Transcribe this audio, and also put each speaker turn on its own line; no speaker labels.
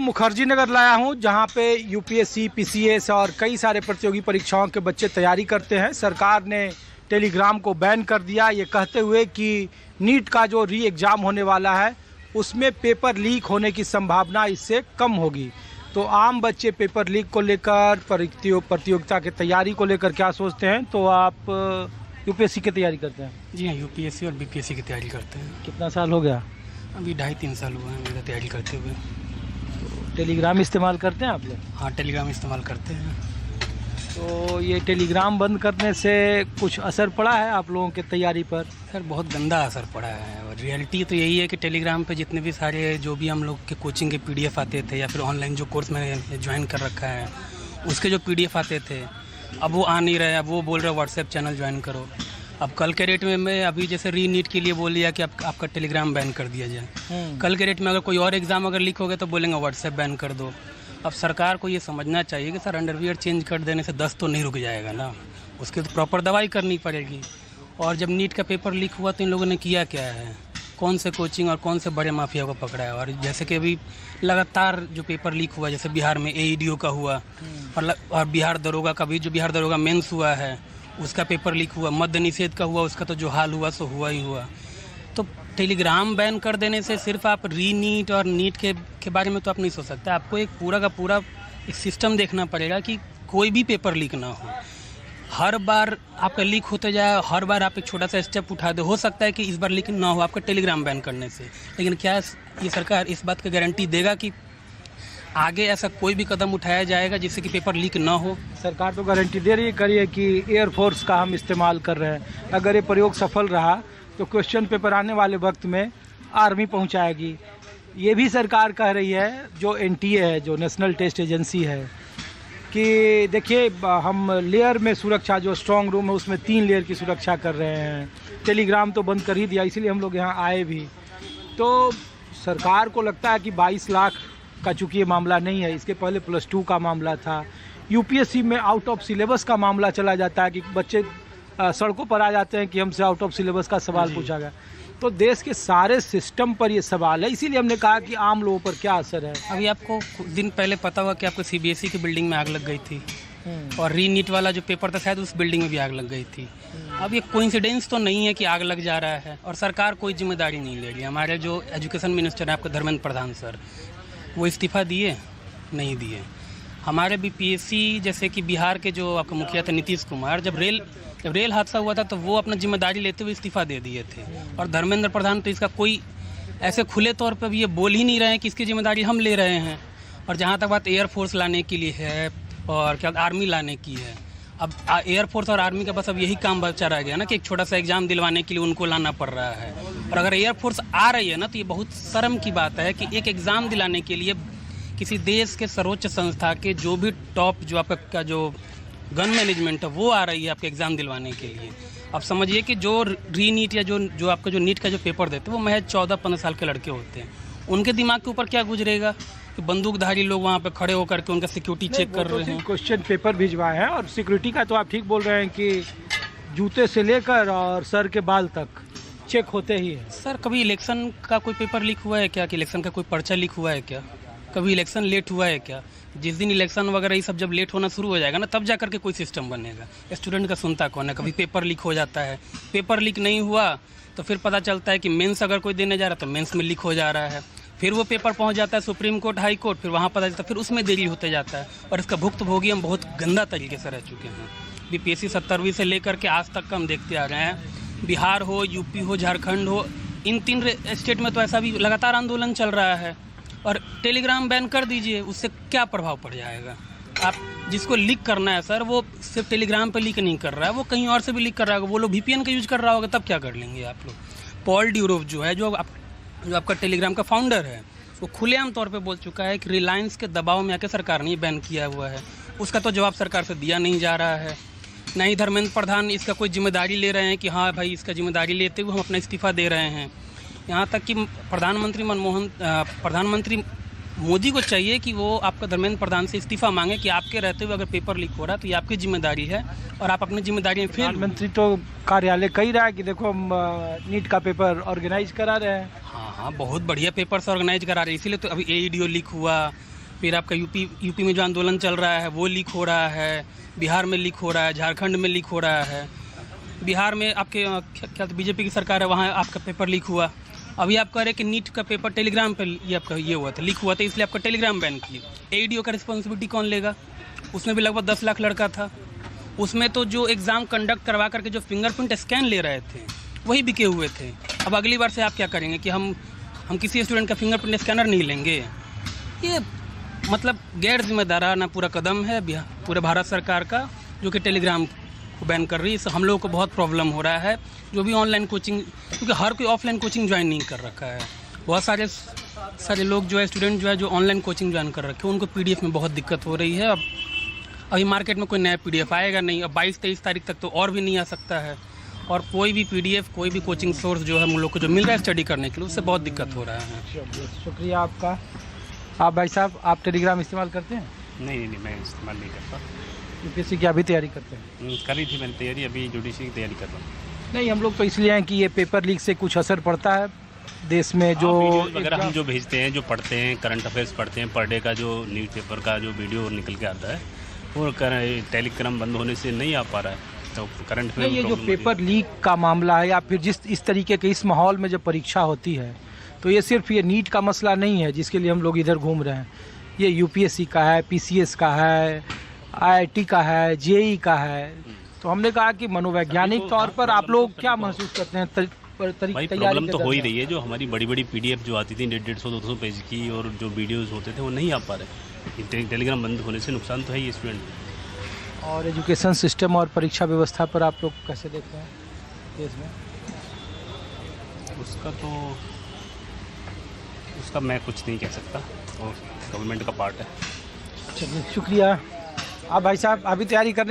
मुखर्जी नगर लाया हूं, जहां पे यूपीएससी, पीसीएस और कई सारे प्रतियोगी परीक्षाओं के बच्चे तैयारी करते हैं। सरकार ने टेलीग्राम को बैन कर दिया, ये कहते हुए कि नीट का जो री एग्ज़ाम होने वाला है उसमें पेपर लीक होने की संभावना इससे कम होगी। तो आम बच्चे पेपर लीक को लेकर, प्रतियोगिता की तैयारी को लेकर क्या सोचते हैं? तो आप यूपीएससी की तैयारी करते हैं?
जी हाँ, यूपीएससी और बीपीएससी की तैयारी करते हैं।
कितना साल हो गया?
अभी 2.5-3 साल हुआ है मेरा तैयारी करते हुए।
टेलीग्राम इस्तेमाल करते हैं आप लोग?
हाँ, टेलीग्राम इस्तेमाल करते हैं।
तो ये टेलीग्राम बंद करने से कुछ असर पड़ा है आप लोगों की तैयारी पर?
सर बहुत गंदा असर पड़ा है, और रियलिटी तो यही है कि टेलीग्राम पे जितने भी सारे जो भी हम लोग के कोचिंग के पीडीएफ आते थे, या फिर ऑनलाइन जो कोर्स मैंने ज्वाइन कर रखा है उसके जो पीडीएफ आते थे, अब वो आ नहीं रहे। अब वो बोल रहे व्हाट्सएप चैनल ज्वाइन करो। अब कल के रेट में मैं अभी जैसे री नीट के लिए बोल दिया कि आपका टेलीग्राम बैन कर दिया जाए। कल के रेट में अगर कोई और एग्ज़ाम अगर लीक हो गया तो बोलेंगे व्हाट्सएप बैन कर दो। अब सरकार को ये समझना चाहिए कि सर अंडरवियर चेंज कर देने से दस्त तो नहीं रुक जाएगा ना, उसकी तो प्रॉपर दवाई करनी पड़ेगी। और जब नीट का पेपर लीक हुआ तो इन लोगों ने किया क्या है, कौन से कोचिंग और कौन से बड़े माफिया को पकड़ा है। और जैसे कि अभी लगातार जो पेपर लीक हुआ, जैसे बिहार में एईडीओ का हुआ, और बिहार दरोगा का भी, जो बिहार दरोगा मेंस हुआ है उसका पेपर लीक हुआ, मद्य निषेध का हुआ, उसका तो जो हाल हुआ सो हुआ ही हुआ। तो टेलीग्राम बैन कर देने से सिर्फ आप री नीट और नीट के बारे में तो आप नहीं सोच सकते। आपको एक पूरा का पूरा एक सिस्टम देखना पड़ेगा कि कोई भी पेपर लीक ना हो। हर बार आपका लीक होते जाए, हर बार आप एक छोटा सा स्टेप उठा दे। हो सकता है कि इस बार लीक ना हो आपका टेलीग्राम बैन करने से, लेकिन क्या ये सरकार इस बात की गारंटी देगा कि आगे ऐसा कोई भी कदम उठाया जाएगा जिससे कि पेपर लीक ना हो?
सरकार तो गारंटी दे रही है कि एयरफोर्स का हम इस्तेमाल कर रहे हैं। अगर ये प्रयोग सफल रहा तो क्वेश्चन पेपर आने वाले वक्त में आर्मी पहुंचाएगी। ये भी सरकार कह रही है, जो एनटीए है, जो नेशनल टेस्ट एजेंसी है, कि देखिए हम लेयर में सुरक्षा, जो स्ट्रॉन्ग रूम है उसमें 3 लेयर की सुरक्षा कर रहे हैं। टेलीग्राम तो बंद कर ही दिया, इसीलिए हम लोग यहाँ आए भी। तो सरकार को लगता है कि 22 लाख का चूँकि ये मामला नहीं है, इसके पहले +2 का मामला था। यूपीएससी में आउट ऑफ सिलेबस का मामला चला जाता है कि बच्चे सड़कों पर आ जाते हैं कि हमसे आउट ऑफ सिलेबस का सवाल पूछा गया। तो देश के सारे सिस्टम पर ये सवाल है, इसीलिए हमने कहा कि आम लोगों पर क्या असर है।
अभी आपको कुछ दिन पहले पता हुआ कि आपको सीबीएसई की बिल्डिंग में आग लग गई थी, और री नीट वाला जो पेपर था शायद उस बिल्डिंग में भी आग लग गई थी। अब ये कोइंसिडेंस तो नहीं है कि आग लग जा रहा है, और सरकार कोई जिम्मेदारी नहीं ले रही। हमारे जो एजुकेशन मिनिस्टर हैं आपके धर्मेंद्र प्रधान सर, वो इस्तीफ़ा दिए नहीं दिए। हमारे बीपीएससी जैसे कि बिहार के जो आपका मुखिया थे नीतीश कुमार, जब रेल हादसा हुआ था तो वो अपना जिम्मेदारी लेते हुए इस्तीफ़ा दे दिए थे। और धर्मेंद्र प्रधान तो इसका कोई ऐसे खुले तौर पर भी ये बोल ही नहीं रहे हैं कि इसकी जिम्मेदारी हम ले रहे हैं। और जहाँ तक बात एयरफोर्स लाने के लिए है और क्या आर्मी लाने की है, अब एयरफोर्स और आर्मी का बस अब यही काम बचा रह गया ना कि एक छोटा सा एग्ज़ाम दिलवाने के लिए उनको लाना पड़ रहा है। और अगर एयरफोर्स आ रही है ना तो ये बहुत शर्म की बात है कि एक एग्ज़ाम दिलाने के लिए किसी देश के सर्वोच्च संस्था के जो भी टॉप जो आपका जो गन मैनेजमेंट है वो आ रही है आपके एग्ज़ाम दिलवाने के लिए। अब समझिए कि जो री नीट या जो आपका जो नीट का जो पेपर देते हैं वो महज 14-15 साल के लड़के होते हैं। उनके दिमाग के ऊपर क्या गुजरेगा कि बंदूकधारी लोग वहाँ पे खड़े होकर के उनका सिक्योरिटी चेक कर रहे हैं।
क्वेश्चन पेपर भिजवाए हैं, और सिक्योरिटी का तो आप ठीक बोल रहे हैं कि जूते से लेकर और सर के बाल तक चेक होते ही है।
सर कभी इलेक्शन का कोई पेपर लीक हुआ है क्या? कि इलेक्शन का कोई पर्चा लीक हुआ है क्या? कभी इलेक्शन लेट हुआ है क्या? जिस दिन इलेक्शन वगैरह ये सब जब लेट होना शुरू हो जाएगा ना, तब जा करके कोई सिस्टम बनेगा। स्टूडेंट का सुनता कौन है? कभी पेपर लीक हो जाता है, पेपर लीक नहीं हुआ तो फिर पता चलता है कि मेंस अगर कोई देने जा रहा है तो मेंस में लीक हो जा रहा है, फिर वो पेपर पहुंच जाता है सुप्रीम कोर्ट, हाई कोर्ट, फिर वहाँ पता चलता है, फिर उसमें देरी होते जाता है। और इसका भुक्तभोगी हम बहुत गंदा तरीके से रह चुके हैं। बीपीएससी 70वीं से लेकर के आज तक का हम देखते आ रहे हैं। बिहार हो, यूपी हो, झारखंड हो, इन 3 स्टेट में तो ऐसा भी लगातार आंदोलन चल रहा है। और टेलीग्राम बैन कर दीजिए, उससे क्या प्रभाव पड़ जाएगा? आप जिसको लीक करना है सर, वो सिर्फ टेलीग्राम पे लीक नहीं कर रहा है, वो कहीं और से भी लीक कर रहा होगा। वो लोग VPN का यूज़ कर रहा होगा, तब क्या कर लेंगे आप लोग? पॉल ड्यूरोव जो है, जो आपका टेलीग्राम का फाउंडर है, वो खुलेआम तौर पे बोल चुका है कि रिलायंस के दबाव में आके सरकार ने बैन किया हुआ है। उसका तो जवाब सरकार से दिया नहीं जा रहा है। ना ही धर्मेंद्र प्रधान इसका कोई जिम्मेदारी ले रहे हैं कि हाँ भाई इसका जिम्मेदारी लेते हुए हम अपना इस्तीफ़ा दे रहे हैं। यहाँ तक कि प्रधानमंत्री मोदी को चाहिए कि वो आपका धर्मेंद्र प्रधान से इस्तीफ़ा मांगे कि आपके रहते हुए अगर पेपर लीक हो रहा है तो ये आपकी जिम्मेदारी है और आप अपनी जिम्मेदारी में फेल।
प्रधानमंत्री तो कार्यालय कह रहा है कि देखो हम नीट का पेपर ऑर्गेनाइज करा रहे हैं।
हाँ, बहुत बढ़िया पेपर से ऑर्गेनाइज करा रहे हैं, इसीलिए तो अभी एईडीओ लीक हुआ फिर आपका यूपी में जो आंदोलन चल रहा है वो लीक हो रहा है, बिहार में लीक हो रहा है, झारखंड में लीक हो रहा है। बिहार में आपके क्या बीजेपी की सरकार है, वहाँ आपका पेपर लीक हुआ। अभी आप कह रहे हैं कि नीट का पेपर टेलीग्राम पे ये आपका ये हुआ था, लीक हुआ था, इसलिए आपका टेलीग्राम बैन किए। एईडीओ का रिस्पॉन्सिबिलिटी कौन लेगा? उसमें भी लगभग 10 लाख लड़का था। उसमें तो जो एग्ज़ाम कंडक्ट करवा करके जो फिंगरप्रिंट स्कैन ले रहे थे वही बिके हुए थे। अब अगली बार से आप क्या करेंगे कि हम किसी स्टूडेंट का फिंगरप्रिंट स्कैनर नहीं लेंगे? ये मतलब गैर जिम्मेदाराना पूरा कदम है पूरे भारत सरकार का, जो कि टेलीग्राम को बैन कर रही है। इससे हम लोगों को बहुत प्रॉब्लम हो रहा है, जो भी ऑनलाइन कोचिंग, क्योंकि हर कोई ऑफलाइन कोचिंग ज्वाइन नहीं कर रखा है। बहुत सारे लोग जो है, स्टूडेंट जो है, जो ऑनलाइन कोचिंग ज्वाइन कर रखे हैं, उनको पीडीएफ में बहुत दिक्कत हो रही है। अब अभी मार्केट में कोई नया पीडीएफ आएगा नहीं, अब 22-23 तारीख तक तो और भी नहीं आ सकता है। और कोई भी पीडीएफ, कोई भी कोचिंग सोर्स जो है हम लोग को जो मिल रहा है स्टडी करने के लिए, उससे बहुत दिक्कत हो रहा है।
शुक्रिया आपका। आप भाई साहब, आप टेलीग्राम इस्तेमाल करते हैं?
नहीं, मैं इस्तेमाल नहीं करता।
यूपीएससी की अभी तैयारी करते हैं?
करी थी मैंने तैयारी, अभी जुडिशरी की तैयारी कर रहा हूँ।
नहीं, हम लोग तो इसलिए हैं कि ये पेपर लीक से कुछ असर पड़ता है देश में। जो
वगैरह हम जो भेजते हैं, जो पढ़ते हैं, करंट अफेयर्स पढ़ते हैं, पर डे का जो न्यूज़पेपर का जो वीडियो निकल के आता है, वो टेलीग्राम बंद होने से नहीं आ पा रहा है। तो करंट
नहीं, ये जो पेपर लीक का मामला है, या फिर इस तरीके के इस माहौल में जब परीक्षा होती है, तो ये सिर्फ ये नीट का मसला नहीं है जिसके लिए हम लोग इधर घूम रहे हैं। ये यूपीएससी का है, पीसीएस का है, आईआईटी का है, जेईई का है। तो हमने कहा कि मनोवैज्ञानिक तौर पर आप लोग क्या महसूस करते हैं?
भाई प्रॉब्लम तो हो ही रही है। जो हमारी बड़ी बड़ी पीडीएफ जो आती थी 150-200 पेज की, और जो वीडियोस होते थे वो नहीं आ पा रहे। टेलीग्राम बंद होने से नुकसान तो है ही स्टूडेंट।
और एजुकेशन सिस्टम और परीक्षा व्यवस्था पर आप लोग कैसे देखते हैं देश में?
उसका मैं कुछ नहीं कह सकता, और गवर्नमेंट का पार्ट है।
चलिए, शुक्रिया। आप भाई साहब अभी तैयारी करने